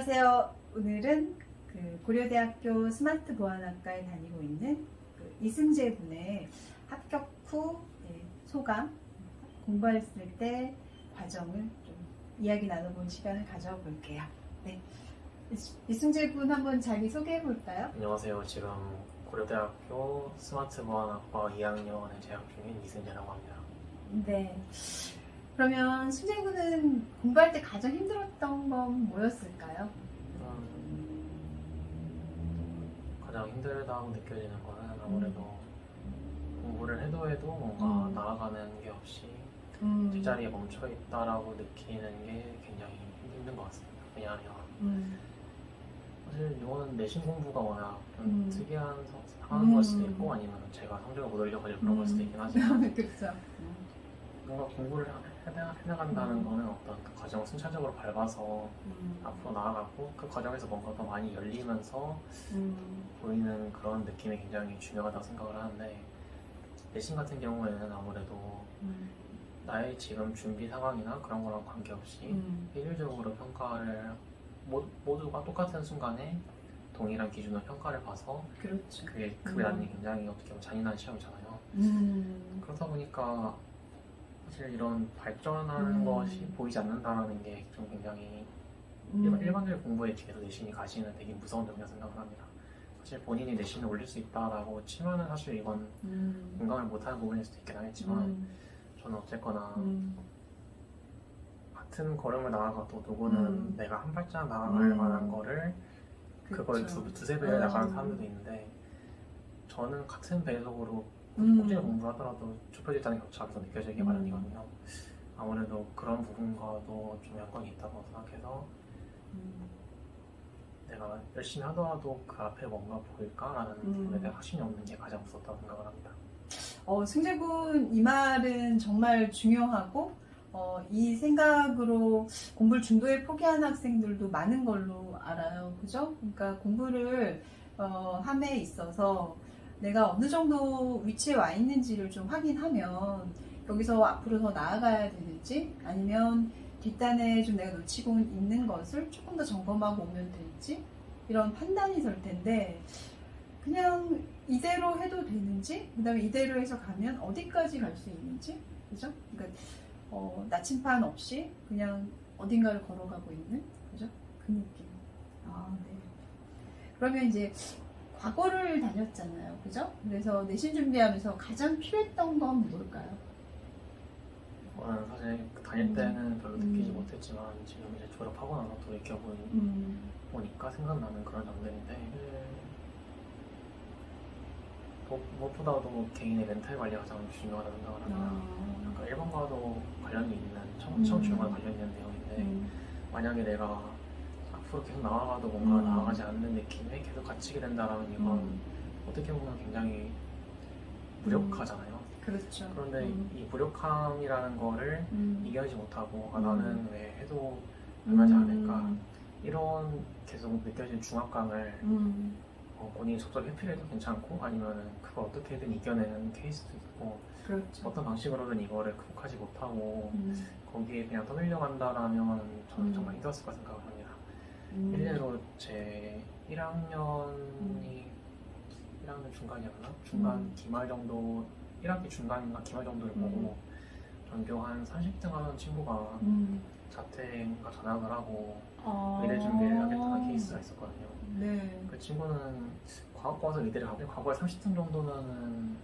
안녕하세요. 오늘은 고려대학교 스마트보안학과에 다니고 있는 이승재 군의 합격 후 소감, 공부했을 때 과정을 좀 이야기 나눠본 시간을 가져볼게요. 네. 이승재 군 한번 자기 소개해 볼까요? 안녕하세요. 지금 고려대학교 스마트보안학과 2학년에 재학 중인 이승재라고 합니다. 네. 그러면 승재 군은 공부할 때 가장 힘들었던 건 뭐였을까요? 가장 힘들다고 느껴지는 거는 아무래도 공부를 해도 뭔가 나아가는 게 없이 제자리에 멈춰 있다라고 느끼는 게 굉장히 힘든 것 같습니다. 왜냐하면 사실 이거는 내신 공부가 워낙 좀 특이한 상황일 수도 있고 아니면 제가 성적을 못 올려가지고 그런 걸 수도 있긴 하지만 그렇죠. 뭔가 공부를 해나간다는 거는 어떤 그 과정을 순차적으로 밟아서 앞으로 나아가고 그 과정에서 뭔가 더 많이 열리면서 보이는 그런 느낌이 굉장히 중요하다고 생각을 하는데 내신 같은 경우에는 아무래도 나의 지금 준비 상황이나 그런 거랑 관계없이 일률적으로 평가를 모두가 똑같은 순간에 동일한 기준으로 평가를 봐서 그렇죠. 그게 나는 굉장히 어떻게 보면 잔인한 시험이잖아요. 그러다 보니까 사실 이런 발전하는 것이 보이지 않는다는 게 좀 굉장히 일반적인 공부에 비해서 내신이 가시는 되게 무서운 점이라고 생각을 합니다. 사실 본인이 내신을 올릴 수 있다라고 치면은 사실 이건 공감을 못하는 부분일 수도 있긴 하겠지만 저는 어쨌거나 같은 걸음을 나아가도 누구는 내가 한 발짝 나아갈 만한 거를 그걸 두세 배 나가는 사람들도 있는데 저는 같은 배속으로 꼭지를 공부하더라도 좁혀질 때는 격차가 느껴지기 마련이거든요. 아무래도 그런 부분과도 좀 연관이 있다고 생각해서 내가 열심히 하더라도 그 앞에 뭔가 보일까라는 부분에 대한 확신이 없는 게 가장 무섭다고 생각을 합니다. 승재 군 이 말은 정말 중요하고 이 생각으로 공부를 중도에 포기하는 학생들도 많은 걸로 알아요. 그죠? 그러니까 공부를 함에 있어서 내가 어느 정도 위치에 와 있는지를 좀 확인하면 여기서 앞으로 더 나아가야 되는지 아니면 뒷단에 좀 내가 놓치고 있는 것을 조금 더 점검하고 오면 될지 이런 판단이 설 텐데 그냥 이대로 해도 되는지 그 다음에 이대로 해서 가면 어디까지 갈 수 있는지 그죠? 그러니까 나침판 없이 그냥 어딘가를 걸어가고 있는 그죠? 그 느낌. 네. 그러면 이제 과거를 다녔잖아요. 그죠? 그래서 내신 준비하면서 가장 필요했던 건 뭘까요? 저는 사실 다닐 때는 별로 느끼지 못했지만 지금 이제 졸업하고 나서 돌이켜보니까 생각나는 그런 점들인데 무엇보다도 개인의 멘탈 관리가 가장 중요하다고 생각을 합니다. 그러니까 일본과도 관련이 있는 청춘과 관련이 있는 내용인데 만약에 내가 앞으로 계속 나아가도 뭔가 나아가지 않는 느낌에 계속 갇히게 된다라면 이건 어떻게 보면 굉장히 무력하잖아요. 그렇죠. 그런데 이 무력함이라는 거를 이겨내지 못하고 나는 왜 해도 변하지 않을까 이런 계속 느껴지는 중압감을 본인이 적절히 회피해도 괜찮고 아니면은 그걸 어떻게든 이겨내는 케이스도 있고 그렇죠. 어떤 방식으로든 이거를 극복하지 못하고 거기에 그냥 떠밀려 간다라면 저는 정말 힘들었을 거라 생각을 합니다. 일례로 제 1학년이 1학년 중간이었나? 중간 기말 정도 1학기 중간인가 기말 정도를 보고 전교 한 30등 하는 친구가 자퇴인가 전학을 하고 의대 준비를 하겠다는 케이스가 있었거든요. 네. 그 친구는 과학과 와서 의대를 가고 과거에 30등 정도면은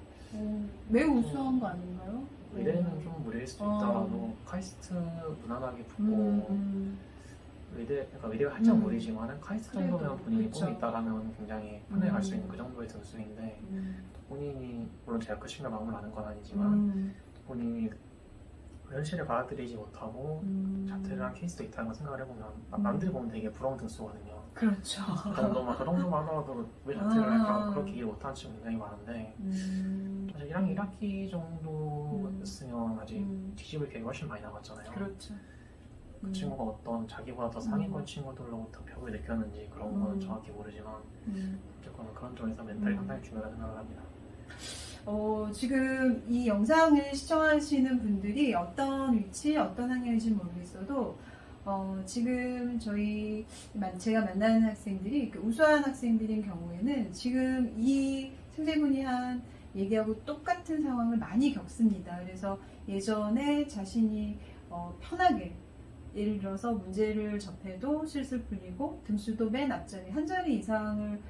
매우 우수한 거 아닌가요? 의대는 좀 무리일 수도 있더라도 카이스트 무난하게 붙고 그러니까 의대가 살짝 무리지만은 카이스트 정도면 본인이 꿈이 있다라면 굉장히 편하게 갈 수 있는 그 정도의 등수인데 본인이 물론 제가 그 친구를 마음을 아는 건 아니지만 본인이 현실을 받아들이지 못하고 자퇴를 한 케이스도 있다는 걸 생각을 해보면 남들이 보면 되게 부러운 등수거든요. 그렇죠. 그 정도만 하더라도 왜 자퇴를 할까 그렇게 이해를 못하는 친구 굉장히 많은데 사실 1학기 정도였으면 아직 뒤집을 기회가 훨씬 많이 남았잖아요. 그렇죠. 그 친구가 어떤 자기보다 더 상위권 친구들로부터 벽을 느꼈는지 그런 거는 정확히 모르지만 어쨌거나 그런 점에서 멘탈이 상당히 중요하다고 생각을 합니다. 지금 이 영상을 시청하시는 분들이 어떤 위치, 어떤 학년인지 모르겠어도 지금 제가 만나는 학생들이 우수한 학생들인 경우에는 지금 이 승재군이 한 얘기하고 똑같은 상황을 많이 겪습니다. 그래서 예전에 자신이 편하게 예를 들어서 문제를 접해도 실술 풀리고 등수도 맨 앞자리 한 자리 이상을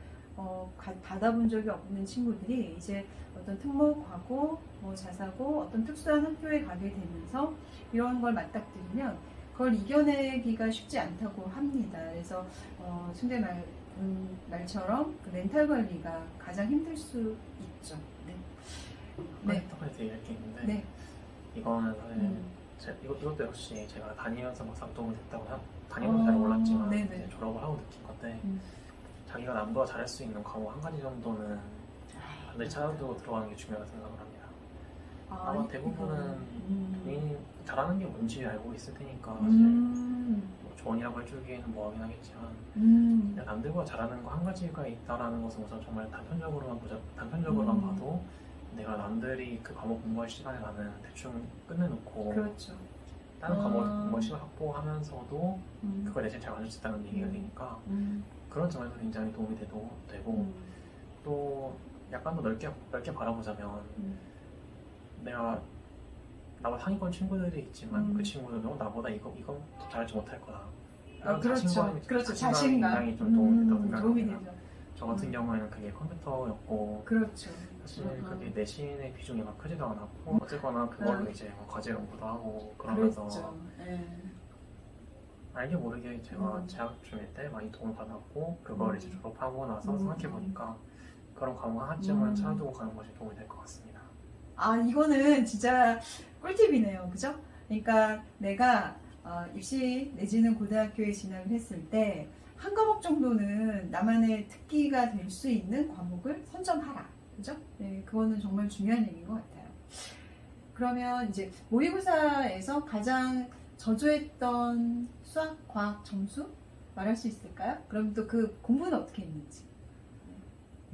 받아본 적이 없는 친구들이 이제 어떤 특목하고 자사고 어떤 특수한 학교에 가게 되면서 이런 걸 맞닥뜨리면 그걸 이겨내기가 쉽지 않다고 합니다. 그래서 승재 말처럼 그 멘탈 관리가 가장 힘들 수 있죠. 네. 멘탈까지 얘기할 게 있는데 네. 이거는 사실 이것도 역시 제가 다니면서 막상 도움이 됐다고 다니면서 잘 몰랐지만 이제 졸업을 하고 느낀 건데 자기가 남보다 잘할 수 있는 과목 한 가지 정도는 반드시 찾아두고 들어가는 게 중요하다고 생각을 합니다. 아마 대부분은 본인이 잘하는 게 뭔지 알고 있을 테니까 사실 뭐 조언이라고 해주기에는 뭐하긴 하겠지만 그냥 남들보다 잘하는 거 한 가지가 있다라는 것은 우선 정말 단편적으로만 봐도 내가 남들이 그 과목 공부할 시간에 나는 대충 끝내놓고 그렇죠. 다른 과목 공부할 시간 확보하면서도 그걸 내 잘 만들 수 있다는 얘기가 되니까 그런 점에서 굉장히 도움이 되고 또 약간 더 넓게 바라보자면 내가 나와 상위권 친구들이 있지만 그 친구들도 나보다 이거 더 잘할지 못할 거다. 그렇죠. 자신감이 좀 도움이 된다고 생각합니다. 되죠. 저 같은 경우에는 그게 컴퓨터였고 그렇죠. 사실 그게 내신의 비중이 막 크지도 않았고 어쨌거나 그걸로 이제 뭐 과제 연구도 하고 그러면서 알게 모르게 제가 재학 중일 때 많이 도움을 받았고 그걸 이제 졸업하고 나서 생각해보니까 그런 과목 하나쯤은 찾아두고 가는 것이 도움이 될 것 같습니다. 이거는 진짜 꿀팁이네요. 그죠? 그러니까 내가 입시 내지는 고등학교에 진학을 했을 때 한 과목 정도는 나만의 특기가 될 수 있는 과목을 선점하라. 그죠? 네, 그거는 정말 중요한 얘기인 것 같아요. 그러면 이제 모의고사에서 가장 저조했던 수학, 과학 점수 말할 수 있을까요? 그럼 또 그 공부는 어떻게 했는지.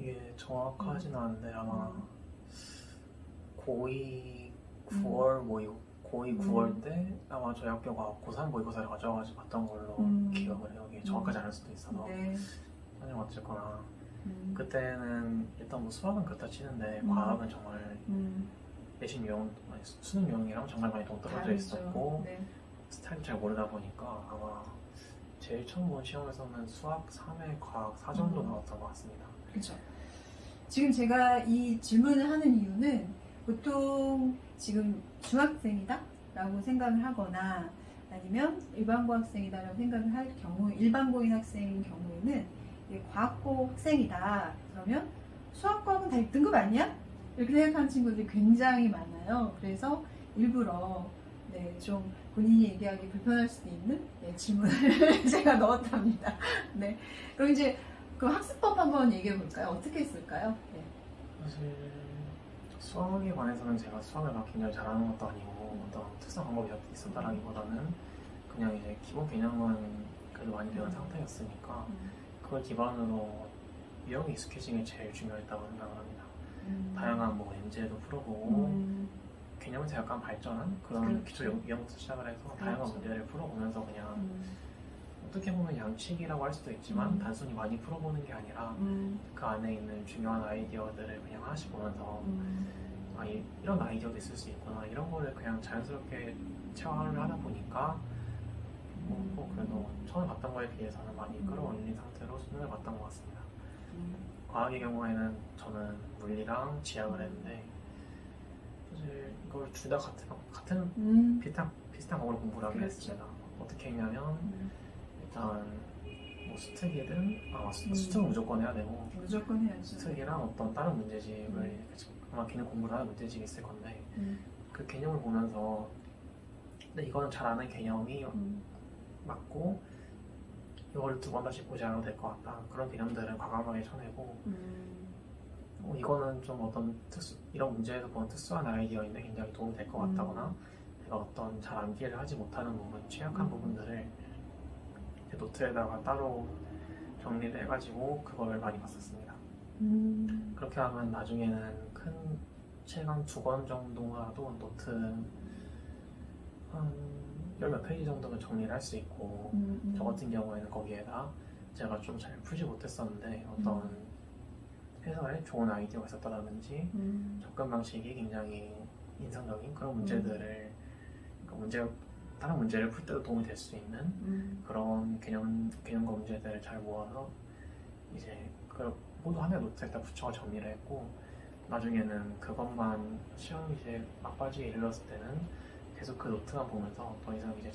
이게 정확하진 않은데 아마 고2 9월 고2 9월 때 아마 저희 학교가 고3 모의고사를 가져와가지고 봤던 걸로 기억을 해요. 이게 정확하지 않을 수도 있어서 하지만 어쨌거나 그때는 일단 뭐 수학은 그렇다 치는데 과학은 정말 내신 유형, 수능 유형이랑 정말 많이 동떨어져 있었고 스타일도 잘 모르다 보니까 아마 제일 처음 본 시험에서는 수학 3회, 과학 4 정도 나왔던 것 같습니다. 그렇죠. 지금 제가 이 질문을 하는 이유는 보통 지금 중학생이다 라고 생각을 하거나 아니면 일반고 학생이다 라고 생각을 할 경우 일반고인 학생인 경우에는 과학고 학생이다 그러면 수학과학은 다 1등급 아니야? 이렇게 생각하는 친구들이 굉장히 많아요. 그래서 일부러 좀 본인이 얘기하기 불편할 수도 있는 질문을 제가 넣었답니다. 그럼 이제 그 학습법 한번 얘기해 볼까요? 어떻게 했을까요? 사실 수학에 관해서는 제가 수학을 막 굉장히 잘하는 것도 아니고 어떤 특성 방법이 있었다라기보다는 그냥 이제 기본 개념은 그래도 많이 배운 상태였으니까 그걸 기반으로 유형에 익숙해지는 게 제일 중요했다고 생각을 합니다. 다양한 뭐 문제도 풀어보고 개념에서 약간 발전한 그런 기초 유형부터 시작을 해서 다양한 문제를 풀어보면서 그냥 어떻게 보면 양식이라고 할 수도 있지만 단순히 많이 풀어보는 게 아니라 그 안에 있는 중요한 아이디어들을 그냥 하나씩 보면서 이런 아이디어도 있을 수 있구나 이런 거를 그냥 자연스럽게 체화를 하다 보니까 그래도 처음에 봤던 거에 비해서는 많이 끌어올린 상태로 수능을 봤던 것 같습니다. 과학의 경우에는 저는 물리랑 지학을 했는데 사실 이걸 둘 다 같은 비슷한 과목을 공부를 하긴 했습니다. 어떻게 했냐면 일단 뭐 수특이든 수특은 무조건 해야 되고 무조건 해야죠. 수특이랑 어떤 다른 문제집을 아마 걔는 공부를 하는 문제집이 있을 건데 그 개념을 보면서 근데 이거는 잘 아는 개념이 맞고 이걸 2번 다시 보지 않아도 될 것 같다. 그런 개념들은 과감하게 쳐내고 이거는 좀 어떤 이런 문제에서 보는 특수한 아이디어인데 굉장히 도움이 될 것 같다거나 내가 어떤 잘 암기를 하지 못하는 부분, 취약한 부분들을 노트에다가 따로 정리를 해가지고 그걸 많이 봤었습니다. 그렇게 하면 나중에는 큰 책 한 2권 정도라도 노트 한 열 몇 페이지 정도는 정리를 할 수 있고 저 같은 경우에는 거기에다 제가 좀 잘 풀지 못했었는데 어떤 해설에 좋은 아이디어가 있었다든지 접근 방식이 굉장히 인상적인 그런 문제들을 다른 문제를 풀 때도 도움이 될 수 있는 그런 개념과 문제들을 잘 모아서 이제 그 모두 하나의 노트에다 붙여 정리를 했고 나중에는 그것만 시험이 이제 막바지에 이르렀을 때는 계속 그 노트만 보면서 더 이상 이제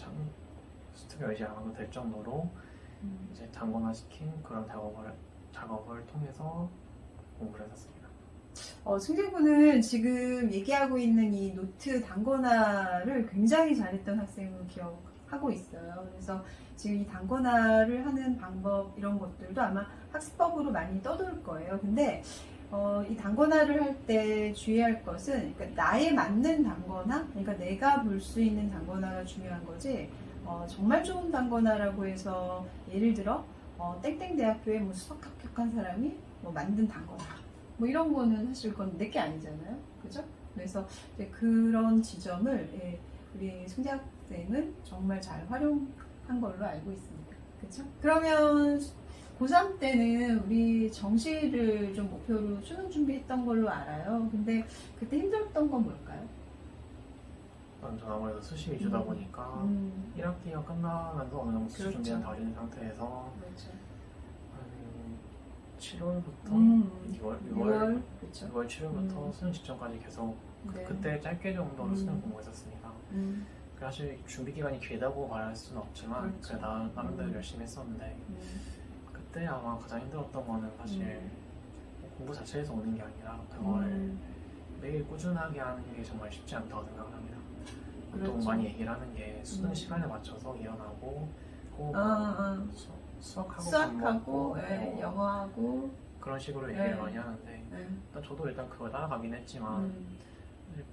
수특에 의지 안 하도 될 정도로 이제 단권화시킨 그런 작업을 통해서 공부를 했었습니다. 승재군은 지금 얘기하고 있는 이 노트 단권화를 굉장히 잘했던 학생으로 기억하고 있어요. 그래서 지금 이 단권화를 하는 방법 이런 것들도 아마 학습법으로 많이 떠돌 거예요. 근데 이 단권화를 할 때 주의할 것은 그러니까 나에 맞는 단권화, 그러니까 내가 볼 수 있는 단권화가 중요한 거지. 정말 좋은 단권화라고 해서 예를 들어 땡땡 대학교에 뭐 수석 합격한 사람이 뭐 만든 단권화 뭐 이런 거는 사실 그건 내게 아니잖아요, 그죠? 그래서 이제 그런 지점을 우리 승재 학생은 정말 잘 활용한 걸로 알고 있습니다, 그죠? 그러면 고3 때는 우리 정시를 좀 목표로 수능 준비했던 걸로 알아요. 근데 그때 힘들었던 건 뭘까요? 전 아무래도 수시 위주다 보니까 1학기가 끝나면서 어느 정도 수시 그렇죠. 준비는 다 된 상태에서 그렇죠. 한 7월부터 6월, 그렇죠. 6월 7월부터 수능 직전까지 계속 네. 그때 짧게 정도로 수능 공부했었습니다. 음, 사실 준비 기간이 길다고 말할 수는 없지만 그렇죠. 나름대로 열심히 했었는데 그때 아마 가장 힘들었던 거는 사실 공부 자체에서 오는 게 아니라 그거를 매일 꾸준하게 하는 게 정말 쉽지 않다고 생각을 합니다. 보통 그렇죠. 많이 얘기를 하는 게 수능 시간에 맞춰서 일어나고 꼭 수학하고 밥 수학하고 먹고 영어하고 그런 식으로 얘기를 네. 많이 하는데 일단 저도 일단 그걸 따라가긴 했지만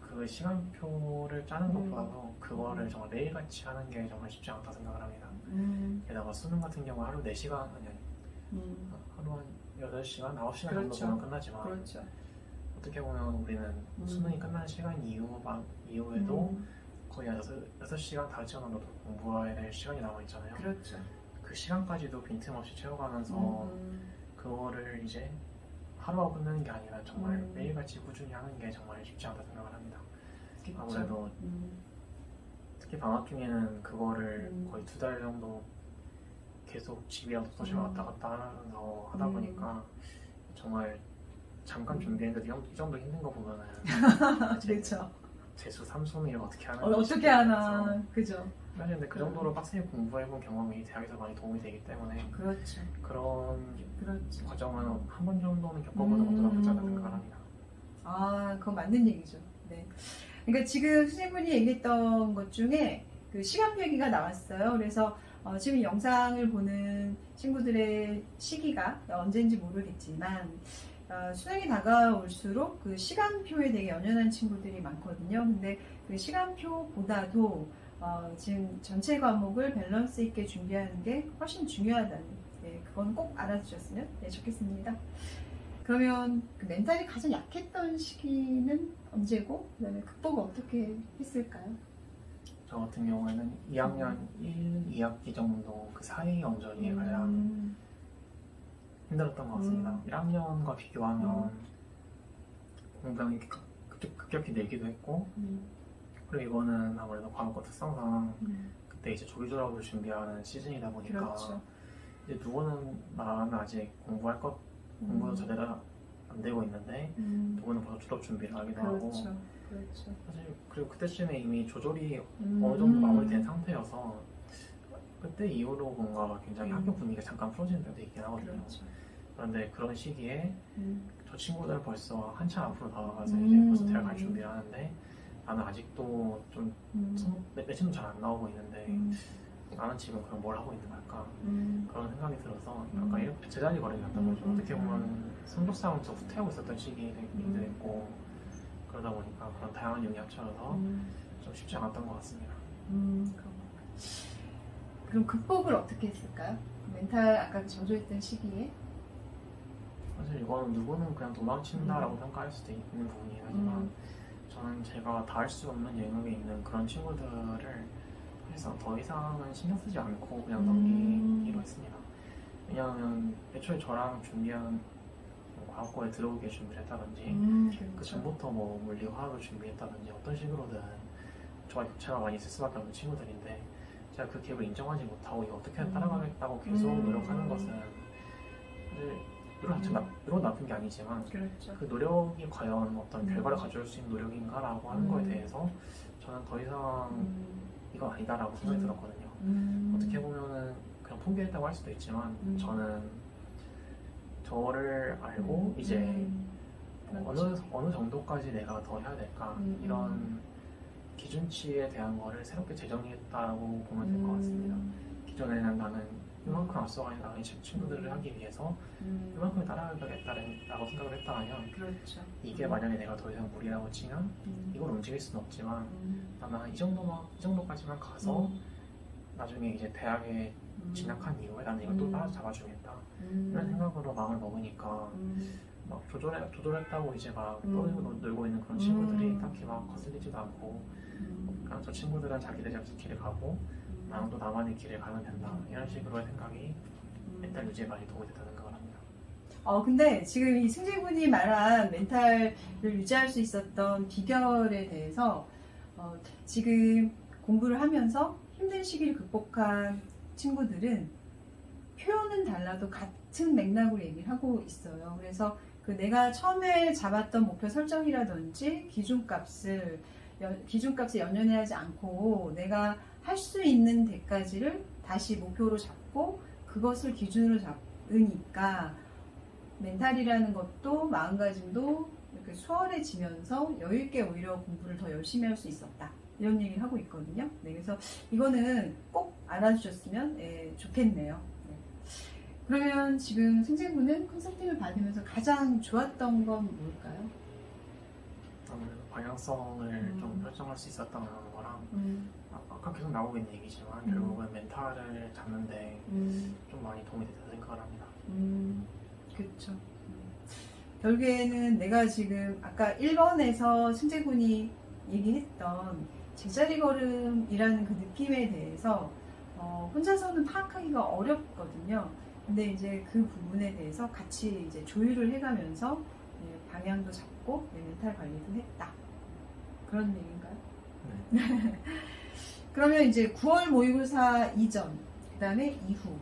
그 시간표를 짜는 것보다도 그거를 정말 매일같이 하는 게 정말 쉽지 않다 생각을 합니다. 게다가 수능 같은 경우 하루 4시간 하루 한 8시간, 9시간 그렇죠. 정도 보면 끝나지만 그렇죠. 어떻게 보면 우리는 수능이 끝난 시간 이후에도 거의 6시간, 5시간 정도 공부해야 될 시간이 남아있잖아요. 그렇죠. 그 시간까지도 빈틈없이 채워가면서 그거를 이제 하루하고 끝내는 게 아니라 정말 매일같이 꾸준히 하는 게 정말 쉽지 않다 생각을 합니다. 그렇죠. 아무래도 특히 방학 중에는 그거를 거의 2달 정도 계속 집이랑 도서실 왔다 갔다 하면서 하다 보니까 정말 잠깐 준비했는데 이 정도 힘든 거 보면은 그렇죠. 재수 3수는 어떻게 하는 어떻게 하나, 그죠? 사실 근데 그 정도로 빡세게 공부해본 경험이 대학에서 많이 도움이 되기 때문에 그렇죠. 그런 그렇죠. 과정은 한 번 정도는 겪어보는 것도 나쁘지 않다고 생각을 합니다. 그거 맞는 얘기죠. 네. 그러니까 지금 선생님이 얘기했던 것 중에 그 시간 표기가 나왔어요. 그래서 지금 영상을 보는 친구들의 시기가 언제인지 모르겠지만 수능이 다가올수록 그 시간표에 되게 연연한 친구들이 많거든요. 근데 그 시간표보다도 지금 전체 과목을 밸런스 있게 준비하는 게 훨씬 중요하다는, 그건 꼭 알아주셨으면 좋겠습니다. 그러면 그 멘탈이 가장 약했던 시기는 언제고, 그다음에 극복을 어떻게 했을까요? 저 같은 경우에는 2학년 1, 2학기 정도 그 사이 언저리에 가장 힘들었던 것 같습니다. 1학년과 비교하면 공부량이 급격히 늘기도 했고 그리고 이거는 아무래도 과목과 특성상 그때 이제 조기 졸업을 준비하는 시즌이다 보니까 그렇죠. 이제 누구는 나는 아직 공부도 제대로 안 되고 있는데 누구는 벌써 졸업 준비를 하기도 하고 그렇죠. 사실 그리고 그때쯤에 이미 조절이 어느 정도 마무리된 상태여서 그때 이후로 뭔가 굉장히 학교 분위기가 잠깐 풀어지는 때도 있긴 하거든요. 그렇죠. 그런데 그런 시기에 저 친구들은 벌써 한참 앞으로 나아가서 이제 벌써 대학 갈 준비를 하는데 나는 아직도 좀 매칭도 잘 안 나오고 있는데 나는 지금 그럼 뭘 하고 있는 걸까 그런 생각이 들어서 약간 이렇게 제자리 걸음이었던 거죠. 어떻게 보면 성적상으로 후퇴하고 있었던 시기이기도 했고 그러다 보니까 그런 다양한 요인이 합쳐져서 좀 쉽지 않았던 것 같습니다. 그럼 극복을 어떻게 했을까요? 멘탈 아까 저조했던 시기에? 사실 이거는 누구는 그냥 도망친다라고 평가할 수도 있는 부분이긴 하지만 저는 저는 제가 다 할 수 없는 영역에 있는 그런 친구들을 그래서 더 이상은 신경 쓰지 않고 그냥 넘기기로 했습니다. 왜냐하면 애초에 저랑 준비한 뭐 과학고에 들어오게 준비를 했다든지 그 그렇죠. 전부터 뭐 물리 화학을 준비했다든지 어떤 식으로든 저와 격차가 많이 있을 수밖에 없는 친구들인데 제가 그 갭을 인정하지 못하고 이거 어떻게 따라가겠다고 계속 노력하는 것은 사실 이런 나쁜 게 아니지만 그렇죠. 그 노력이 과연 어떤 결과를 가져올 수 있는 노력인가라고 하는 거에 대해서 저는 더 이상 이건 아니다라고 생각이 들었거든요. 어떻게 보면은 그냥 포기했다고 할 수도 있지만 저는 저를 알고 이제 어느 정도까지 내가 더 해야 될까 이런 기준치에 대한 거를 새롭게 재정의했다고 보면 될 것 같습니다. 기존에는 나는 이만큼 앞서가야 나는 친구들을 하기 위해서 이만큼 따라가겠다라고 생각을 했다면 그렇죠. 이게 만약에 내가 더 이상 무리라고 치면 이걸 움직일 수는 없지만 나는 한 이 정도까지만 가서 나중에 이제 대학에 진학한 이후에 나는 이걸 또 따라잡아주겠다 이런 생각으로 마음을 먹으니까 막 조절했다고 이제 막 놀고 있는 그런 친구들이 딱히 막 거슬리지도 않고 그냥 저 친구들은 자기들의 길을 가고 나는 또 나만의 길을 가면 된다 이런 식으로의 생각이 멘탈 유지에 많이 도움이 됐다는 생각을 합니다. 근데 지금 이 승재군이 말한 멘탈을 유지할 수 있었던 비결에 대해서 지금 공부를 하면서 힘든 시기를 극복한 친구들은 표현은 달라도 같은 맥락으로 얘기를 하고 있어요. 그래서 그 내가 처음에 잡았던 목표 설정이라든지 기준값에 연연하지 않고 내가 할 수 있는 데까지를 다시 목표로 잡고 그것을 기준으로 잡으니까 멘탈이라는 것도 마음가짐도 이렇게 수월해지면서 여유있게 오히려 공부를 더 열심히 할 수 있었다. 이런 얘기를 하고 있거든요. 네, 그래서 이거는 꼭 알아주셨으면 좋겠네요. 네. 그러면 지금 승재군은 컨설팅을 받으면서 가장 좋았던 건 뭘까요? 아무래도 방향성을 좀 결정할 수 있었다는 거랑 아까 계속 나오고 있는 얘기지만 결국은 멘탈을 잡는데 좀 많이 도움이 됐다고 생각을 합니다. 그렇죠. 결국에는 내가 지금 아까 1번에서 승재군이 얘기했던 제자리 걸음이라는 그 느낌에 대해서 혼자서는 파악하기가 어렵거든요. 근데 이제 그 부분에 대해서 같이 이제 조율을 해가면서 방향도 잡고 멘탈 관리도 했다. 그런 얘기인가요? 네. 그러면 이제 9월 모의고사 이전, 그 다음에 이후.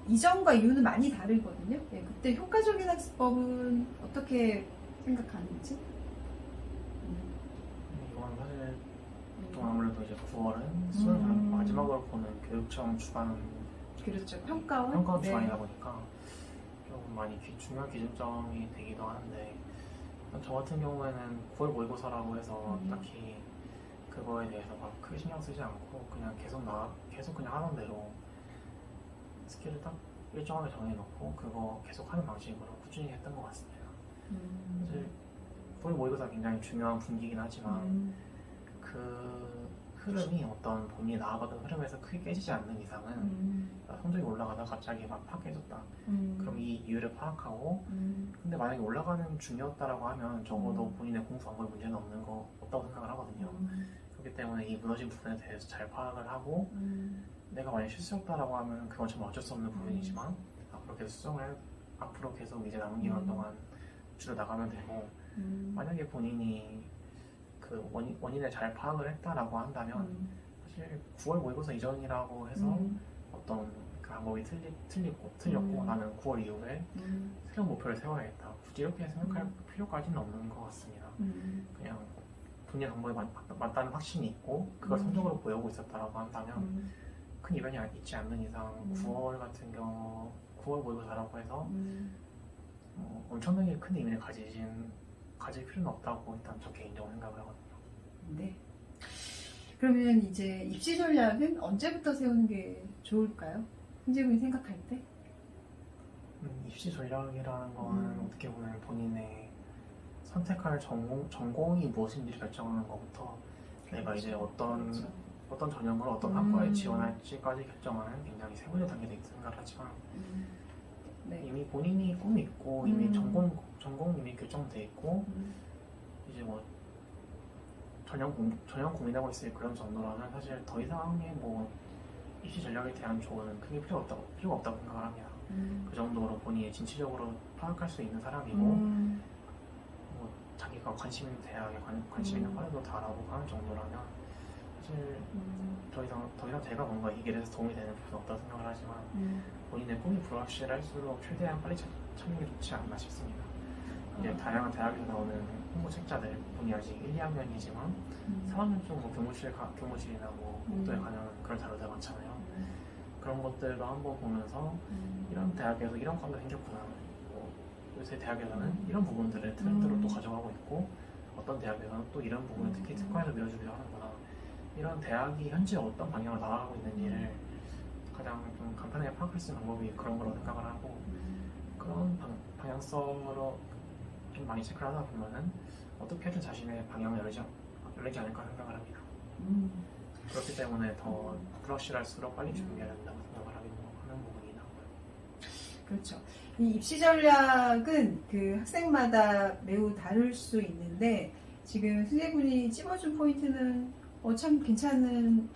이전과 이후는 많이 다르거든요. 그때 효과적인 학습법은 어떻게 생각하는지? 이건 사실 보통 아무래도 이제 9월은 수능 마지막으로 보는 교육청 주관 그렇죠. 평가원? 평가원 주관이다 보니까 좀 많이 중요한 기준점이 되기도 하는데 저 같은 경우에는 9월 모의고사라고 해서 딱히 그거에 대해서 막 크게 신경 쓰지 않고 그냥 계속 그냥 하던 대로 스킬을 딱 일정하게 정해놓고 그거 계속 하는 방식으로 꾸준히 했던 것 같습니다. 사실 9월 모의고사 굉장히 중요한 분기이긴 하지만 그 흐름이 어떤 본인이 나아가던 흐름에서 크게 깨지지 않는 이상은 성적이 올라가다 갑자기 막 팍 깨졌다. 그럼 이 이유를 파악하고 근데 만약에 올라가는 중이었다라고 하면 적어도 본인의 공부 방법에 문제는 없다고 생각을 하거든요. 그렇기 때문에 이 무너진 부분에 대해서 잘 파악을 하고 내가 만약 실수였다라고 하면 그건 정말 어쩔 수 없는 부분이지만 앞으로 계속 이제 남은 기간 동안 줄여 나가면 되고 만약에 본인이 그 원인을 잘 파악을 했다라고 한다면 사실 9월 모의고사 이전이라고 해서 어떤 그 방법이 틀렸고 나는 9월 이후에 새로운 목표를 세워야겠다. 굳이 이렇게 생각할 필요까지는 없는 것 같습니다. 그냥 본인의 방법이 맞다는 확신이 있고 그걸 성적으로 보여오고 있었다라고 한다면 큰 이변이 있지 않는 이상 9월 같은 경우 9월 모의고사라고 해서 엄청나게 큰 의미를 가질 필요는 없다고 일단 저 개인적으로 생각을 하거든요. 네. 그러면 이제 입시 전략은 언제부터 세우는 게 좋을까요? 승재군이 생각할 때? 입시 전략이라는 거는 어떻게 보면 본인의 선택할 전공이 무엇인지를 결정하는 것부터 내가 이제 어떤 전형을 어떤 학과에 지원할지까지 결정하는 굉장히 세부적 단계에 있다고 생각을 하지만 네. 이미 본인이 꿈이 있고 이미 전공 이미 결정돼 있고 이제 뭐 전혀 고민하고 있을 그런 정도라면 사실 더 이상의 뭐 입시 전략에 대한 조언은 크게 필요가 없다고 생각을 합니다. 그 정도로 본인이 진취적으로 파악할 수 있는 사람이고 뭐 자기가 관심 있는 대학에 관심 있는 과에도 다 알아보고 하는 정도라면 사실 더 이상 제가 뭔가 이 길에서 도움이 되는 부분은 없다고 생각을 하지만 본인의 꿈이 불확실할수록 최대한 빨리 찾는 게 좋지 않나 싶습니다. 이제 다양한 대학에서 나오는 홍보 책자들, 본인이 아직 1, 2학년이지만 3학년 쪽 뭐 교무실이나 뭐 복도에 관한 그런 자료들 많잖아요. 그런 것들도 한번 보면서 이런 대학에서 이런 과가 생겼구나. 뭐 요새 대학에서는 이런 부분들을 트렌드로 또 가져가고 있고 어떤 대학에서는 또 이런 부분을 특히 특화해서 밀어주기도 하는구나. 이런 대학이 현재 어떤 방향으로 나아가고 있는지를 가장 좀 간편하게 파악할 수 있는 방법이 그런 거라고 생각을 하고 그런 방향성으로 좀 많이 체크를 하다 보면은 어떻게든 자신의 방향을 열리지 않을까 생각을 합니다. 그렇기 때문에 더 불확실할수록 빨리 준비해야 된다고 생각을 하는 부분이 나와요. 그렇죠. 이 입시 전략은 그 학생마다 매우 다를 수 있는데 지금 승재군이 찝어준 포인트는 참 괜찮은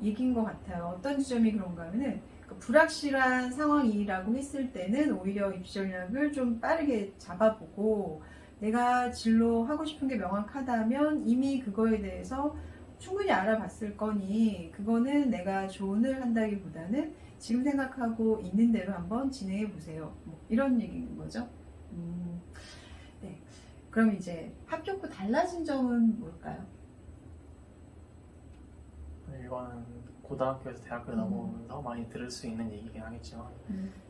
얘기인 것 같아요. 어떤 지점이 그런가 하면은 불확실한 상황이라고 했을 때는 오히려 입시 전략을 좀 빠르게 잡아보고 내가 진로하고 싶은 게 명확하다면 이미 그거에 대해서 충분히 알아봤을 거니 그거는 내가 조언을 한다기보다는 지금 생각하고 있는 대로 한번 진행해 보세요. 뭐 이런 얘기인 거죠. 네. 그럼 이제 합격 후 달라진 점은 뭘까요? 이거는 고등학교에서 대학교에 넘어오면서 많이 들을 수 있는 얘기긴 하겠지만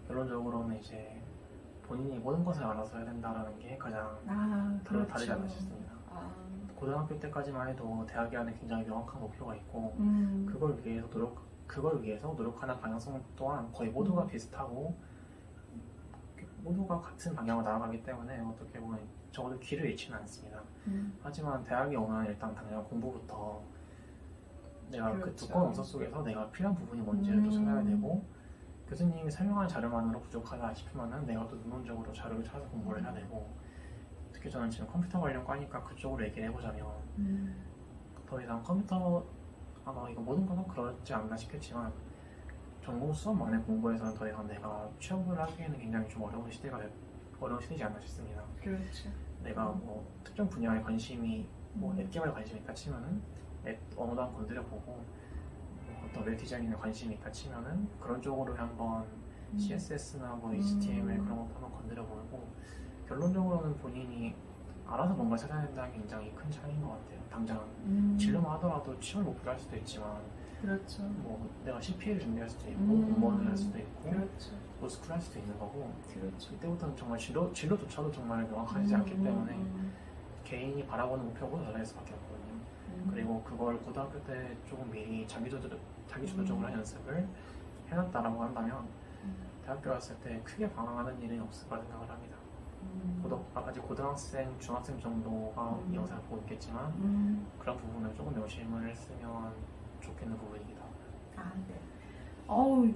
결론적으로는 이제 본인이 모든 것을 알아서 해야 된다는 게 가장 그렇죠. 다르지 않나 싶습니다. 고등학교 때까지만 해도 대학이라는 굉장히 명확한 목표가 있고 그걸 위해서 노력하는 방향성 또한 거의 모두가 비슷하고 모두가 같은 방향으로 나아가기 때문에 어떻게 보면 적어도 길을 잃지는 않습니다. 하지만 대학에 오면 일단 당장 공부부터 내가 그렇죠. 그 두꺼운 원서 속에서 내가 필요한 부분이 뭔지를 또 찾아야 되고 교수님이 설명하는 자료만으로 부족하다 싶으면은 내가 또 능동적으로 자료를 찾아서 공부를 해야 되고 특히 저는 지금 컴퓨터 관련 과니까 그쪽으로 얘기를 해보자면 더 이상 컴퓨터 아마 이거 모든 건 그렇지 않나 싶겠지만 전공 수업만의 공부에서는 더 이상 내가 취업을 하기에는 굉장히 좀 어려운 시대지 않나 싶습니다. 그렇죠. 내가 뭐 특정 분야에 관심이 뭐 앱개발에 관심이 있다 치면은 앱 언어도 한번 건드려보고 어떤 웹 디자인에 관심이 있다 치면은 그런 쪽으로 한번 CSS나 뭐 HTML 그런 것도 한번 건드려보고 결론적으로는 본인이 알아서 뭔가 찾아야 된다는 게 굉장히 큰 차이인 것 같아요. 당장 진로만 하더라도 취업을 목표로 할 수도 있지만 그렇죠. 뭐 내가 CPA를 준비할 수도 있고 공무원을 할 수도 있고 그렇죠. 로스쿨 할 수도 있는 거고 그렇죠. 이때부터는 정말 진로조차도 정말 명확하지 않기 때문에 개인이 바라보는 목표가 달라질 수밖에 없거든요. 그리고 그걸 고등학교 때 조금 미리 자기주도적으로 한 연습을 해놨다라고 한다면 대학교 갔을 때 크게 방황하는 일은 없을 거라 생각을 합니다. 아직 고등학생, 중학생 정도가 이 영상을 보고 있겠지만 그런 부분을 조금 명심을 했으면 좋겠는 부분이기도 하고요. 네.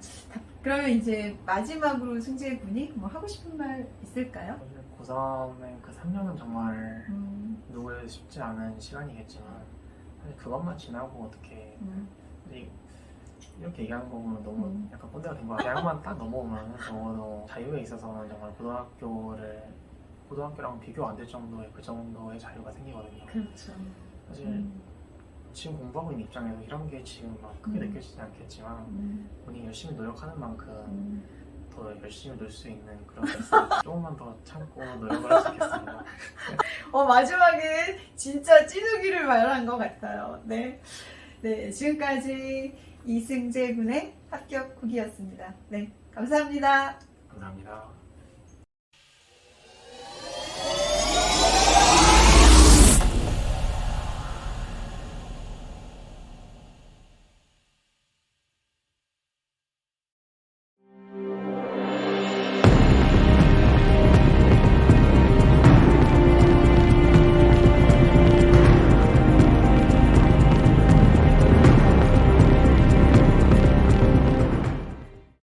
그러면 이제 마지막으로 승재 군이 뭐 하고 싶은 말 있을까요? 고3의 그 3년은 정말 누구에도 쉽지 않은 시간이겠지만 사실 그것만 지나고 어떻게 이렇게 얘기하는 거 보면 너무 약간 꼰대가 된 거 같아요. 대학만 딱 넘어오면 적어도 자유에 있어서는 정말 고등학교랑 비교 안 될 정도의 그 정도의 자유가 생기거든요. 그렇죠. 사실 지금 공부하고 있는 입장에서 이런 게 지금 막 크게 느껴지지 않겠지만 본인이 열심히 노력하는 만큼 더 열심히 놀 수 있는 그런 게 있어요. 조금만 더 참고 노력을 할 수 있겠습니다. 마지막에 진짜 찐우기를 말한 것 같아요. 네. 네, 지금까지 이승재 군의 합격 후기였습니다. 네, 감사합니다. 감사합니다.